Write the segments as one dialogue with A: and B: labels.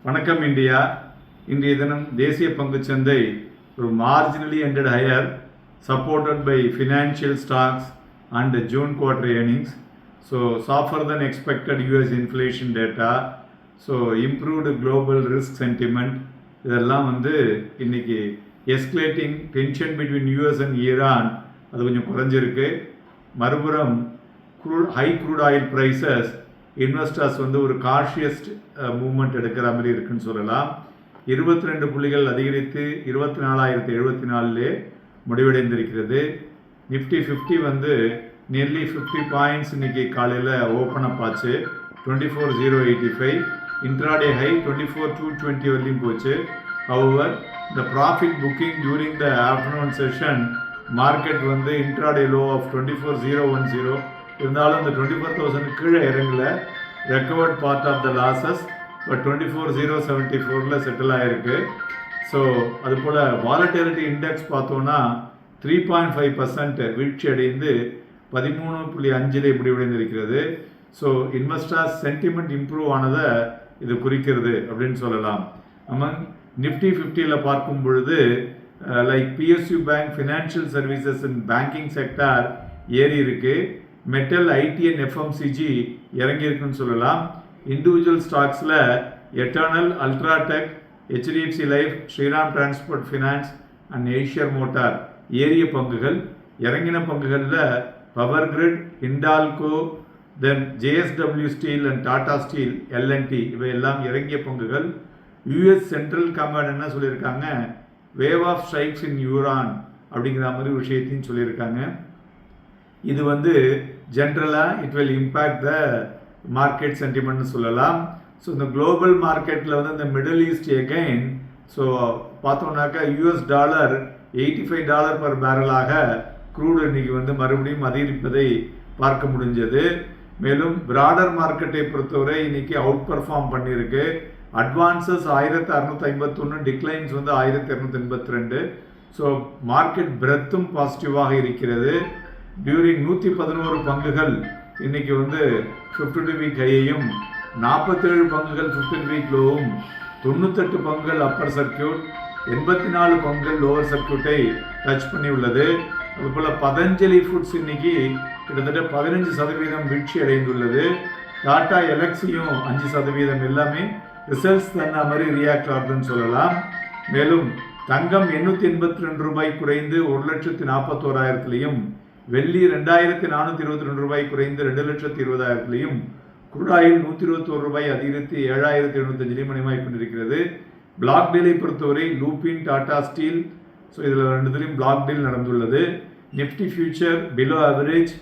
A: வணக்கம் இந்தியா. இன்றைய தினம் தேசிய பங்குச் சந்தை ஒரு marginally ended higher supported by financial stocks and June quarter earnings. So softer than expected US inflation data, so improved global risk sentiment, இதெல்லாம் இன்னைக்கு escalating tension between US and Iran அது கொஞ்சம் குறைஞ்சிருக்கு. மறுபுறம் high crude oil prices investors ஒரு cautious movement எடுக்கிற மாதிரி இருக்குன்னு சொல்லலாம். 22 புள்ளிகள் அதிகரித்து 24,074 முடிவடைந்திருக்கிறது. நிஃப்டி 50 நியர்லி 50 பாயிண்ட்ஸ் இன்னைக்கு காலையில் ஓப்பன் அப் ஆச்சு. 24,085 இன்ட்ராடே ஹை 24,220 வரலையும் போச்சு. ஹவவர் இந்த profit booking during the afternoon session market intraday low of 24,010 இருந்தாலும் இந்த 24,000 கீழே இறங்கல. Recovered part of the losses but 24,074 settle ஆகிருக்கு. ஸோ அதுபோல் வாலட்டிலிட்டி இண்டெக்ஸ் பார்த்தோன்னா 3.5% வீழ்ச்சி அடைந்து 13.5 முடிவடைந்திருக்கிறது. ஸோ இன்வெஸ்டர்ஸ் சென்டிமெண்ட் இம்ப்ரூவ் ஆனதை இது குறிக்கிறது அப்படின்னு சொல்லலாம். அமங் நிஃப்டி 50 பார்க்கும் பொழுது like PSU bank, financial services and banking sector ஏறி இருக்கு. மெட்டல், ஐடி அண்ட் FMCG இறங்கியிருக்குன்னு சொல்லலாம். இண்டிவிஜுவல் ஸ்டாக்ஸில் Eternal, UltraTech, HDFC Life, Shriram Transport Finance and Eicher Motor ஏறிய பங்குகள். இறங்கின பங்குகளில் Power Grid, Hindalco, then JSW Steel and Tata Steel, L&T இவையெல்லாம் இறங்கிய பங்குகள். யூஎஸ் சென்ட்ரல் கமாண்ட் என்ன சொல்லியிருக்காங்க, wave of strikes in Iran அப்படிங்கிற மாதிரி விஷயத்தையும் சொல்லியிருக்காங்க. இது ஜென்ரலாக it will impact the market சென்டிமெண்ட்னு சொல்லலாம். ஸோ இந்த குளோபல் மார்க்கெட்டில் இந்த மிடில் ஈஸ்ட் எகைன் ஸோ பார்த்தோம்னாக்கா US டாலர் $85 பர் பேரலாக க்ரூட் இன்னைக்கு மறுபடியும் அதிகரிப்பதை பார்க்க முடிஞ்சது. மேலும் பிராடர் மார்க்கெட்டை பொறுத்தவரை இன்னைக்கு அவுட் பர்ஃபார்ம் பண்ணியிருக்கு. Advances 1651, declines 1282. ஸோ மார்க்கெட் பிரெத்தும் பாசிட்டிவாக இருக்கிறது. டியூரிங் 111 பங்குகள் இன்னைக்கு 52 வீக் ஹையையும், 47 பங்குகள் 15 வீக் லோவும், 98 பங்குகள் அப்பர் சர்க்கியூட், 84 பங்குகள் லோவர் சர்க்கியூட்டை டச் பண்ணி உள்ளது. அதுபோல் பதஞ்சலி ஃபுட்ஸ் இன்னைக்கு கிட்டத்தட்ட 15% வீழ்ச்சி அடைந்துள்ளது. டாடா எலக்ஸியும் 5%. எல்லாமே ரிசல்ட்ஸ் தன்ன மாதிரி ரியாக்ட் ஆகுதுன்னு சொல்லலாம். மேலும் தங்கம் 882 ரூபாய் குறைந்து 1,41,000 வெள்ளி 2,422 ரூபாய் குறைந்து 2,20,000 குருடாயில் 121 ரூபாய் அதிகரித்து 7,705 மணிமாய் கொண்டிருக்கிறது. பிளாக் டீலை பொறுத்தவரை லூபின், டாடா ஸ்டீல், ஸோ இதில் ரெண்டுத்திலையும் பிளாக் டீல் நடந்துள்ளது. Nifty future below average,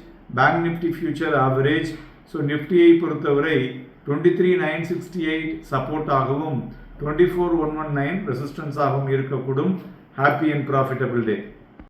A: bank Nifty future average. So நிஃப்டியை பொறுத்தவரை 23,968 சப்போர்ட் ஆகவும் 24,119 ரெசிஸ்டன்ஸ் ஆகவும் இருக்கக்கூடும். Happy and profitable day.